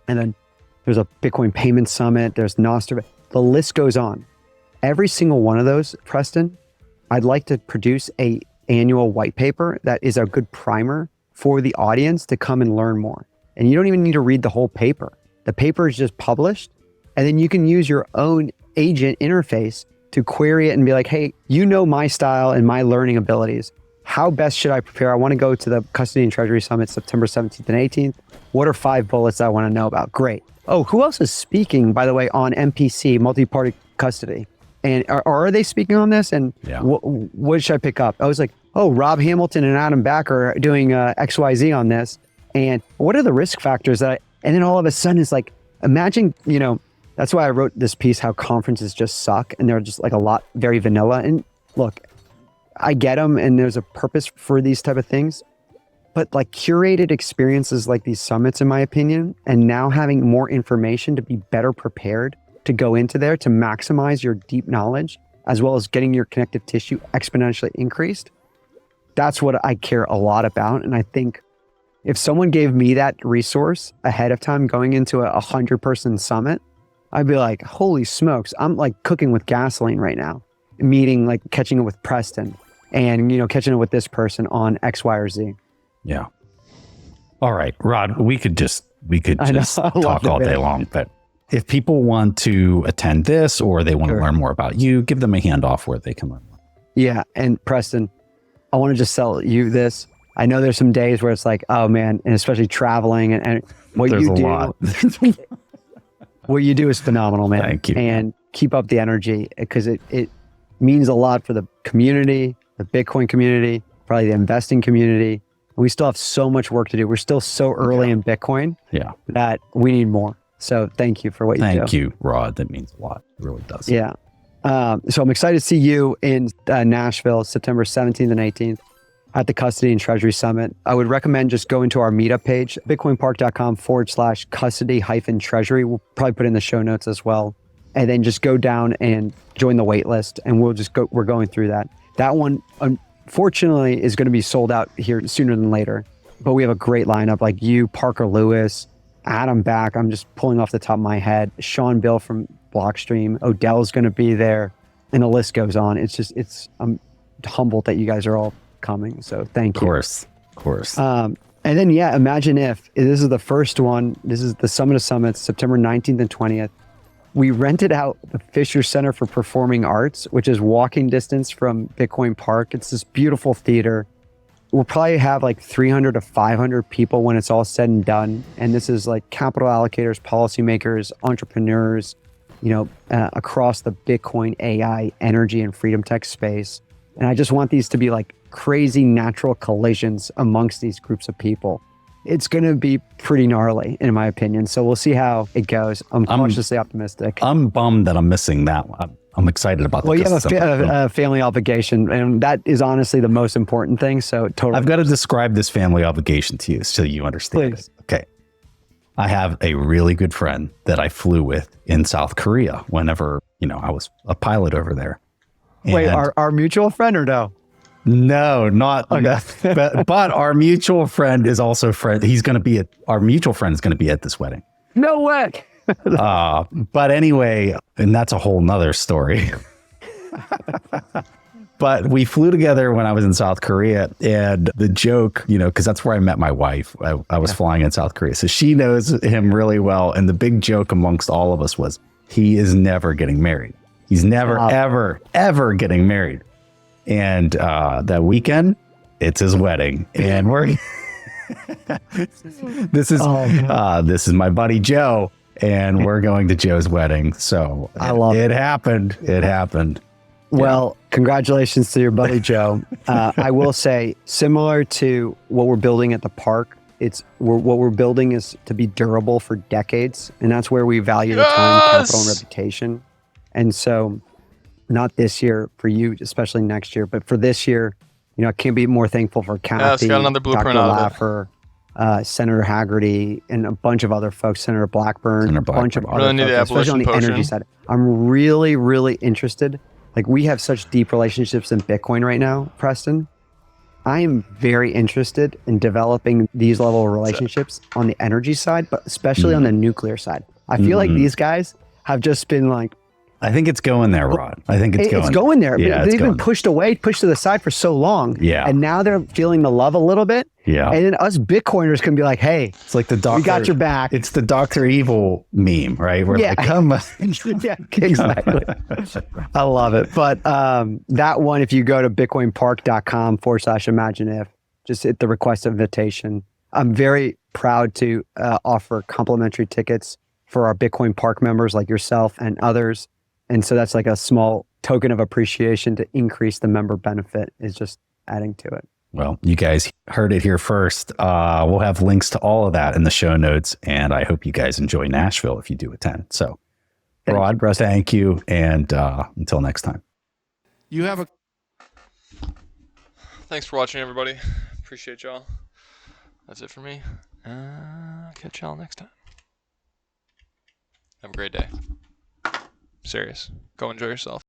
And then there's a Bitcoin Payment Summit. There's Nostr. The list goes on. Every single one of those, Preston, I'd like to produce a annual white paper that is a good primer for the audience to come and learn more. And you don't even need to read the whole paper. The paper is just published, and then you can use your own agent interface to query it and be like, hey, my style and my learning abilities. How best should I prepare? I want to go to the Custody and Treasury Summit September 17th and 18th. What are 5 bullets I want to know about? Great. Oh, who else is speaking, by the way, on MPC, multi-party custody? And are they speaking on this? And what should I pick up? I was like, oh, Rob Hamilton and Adam Back are doing XYZ on this. And what are the risk factors and then all of a sudden it's like, imagine, that's why I wrote this piece, how conferences just suck. And they're just like a lot, very vanilla. And look, I get them and there's a purpose for these type of things. But like curated experiences like these summits, in my opinion, and now having more information to be better prepared to go into there to maximize your deep knowledge, as well as getting your connective tissue exponentially increased. That's what I care a lot about. And I think if someone gave me that resource ahead of time going into a 100-person summit, I'd be like, holy smokes, I'm like cooking with gasoline right now. Catching it with Preston and, catching it with this person on X, Y, or Z. Yeah. All right, Rod, we could just we could I know. just I love talk the all day bit. long. But if people want to attend this or they want to Sure. learn more about you, give them a handoff where they can learn more. Yeah. And Preston, I want to just sell you this. I know there's some days where it's like, oh man, and especially traveling and what There's you a do, lot. what you do is phenomenal, man. Thank you. And keep up the energy because it means a lot for the community, the Bitcoin community, probably the investing community. We still have so much work to do. We're still so early in Bitcoin Yeah. that we need more. So thank you for what you do. Thank you, Rod. That means a lot. It really does. Yeah. So I'm excited to see you in Nashville, September 17th and 18th at the Custody and Treasury Summit. I would recommend just going to our meetup page, bitcoinpark.com/custody-treasury. We'll probably put in the show notes as well. And then just go down and join the wait list. And we're going through that. That one, unfortunately, is going to be sold out here sooner than later. But we have a great lineup like you, Parker Lewis, Adam Back. I'm just pulling off the top of my head. Sean Bill from Blockstream. Odell's going to be there. And the list goes on. I'm humbled that you guys are all coming. So thank you. Of course. And then, imagine if this is the first one. This is the Summit of Summits, September 19th and 20th. We rented out the Fisher Center for Performing Arts, which is walking distance from Bitcoin Park. It's this beautiful theater. We'll probably have like 300 to 500 people when it's all said and done. And this is like capital allocators, policymakers, entrepreneurs, across the Bitcoin, AI, energy, and freedom tech space. And I just want these to be like crazy natural collisions amongst these groups of people. It's going to be pretty gnarly, in my opinion. So we'll see how it goes. I'm cautiously optimistic. I'm bummed that I'm missing that one. I'm excited about that. Well, you have a family obligation, and that is honestly the most important thing. So totally. I've got to describe this family obligation to you so you understand Please. it. Okay. I have a really good friend that I flew with in South Korea whenever, I was a pilot over there. Wait, our mutual friend or no? No, not but our mutual friend is also friend. Our mutual friend is going to be at this wedding. No way. But anyway, and that's a whole nother story. But we flew together when I was in South Korea, and the joke, because that's where I met my wife. I was flying in South Korea. So she knows him really well. And the big joke amongst all of us was he is never getting married. He's never, ever getting married. And that weekend, it's his wedding. And this is my buddy Joe. And we're going to Joe's wedding. So it happened. It happened. Well, congratulations to your buddy Joe. I will say, similar to what we're building at the park, what we're building is to be durable for decades, and that's where we value the time, capital, and reputation. And so, not this year for you, especially next year, but for this year, I can't be more thankful for Kathy, got another blueprint Dr. out of it. Laffer, Senator Haggerty, and a bunch of other folks, Senator Blackburn, a bunch of other folks, especially on the energy side. I'm really, really interested. Like, we have such deep relationships in Bitcoin right now, Preston. I am very interested in developing these level of relationships on the energy side, but especially on the nuclear side. I feel like these guys have just been like, I think it's going there, Rod. I think it's going there. Yeah, they've been pushed to the side for so long. Yeah. And now they're feeling the love a little bit. Yeah. And then us Bitcoiners can be like, hey, it's like the doctor. We got your back. It's the Dr. Evil meme, right? Where like, come. Yeah, exactly. I love it. But that one, if you go to bitcoinpark.com/imagine if, just hit the request invitation. I'm very proud to offer complimentary tickets for our Bitcoin Park members like yourself and others. And so that's like a small token of appreciation to increase the member benefit, is just adding to it. Well, you guys heard it here first. We'll have links to all of that in the show notes. And I hope you guys enjoy Nashville if you do attend. So, Rod, thank you. And until next time. Thanks for watching, everybody. Appreciate y'all. That's it for me. Catch y'all next time. Have a great day. Serious. Go enjoy yourself.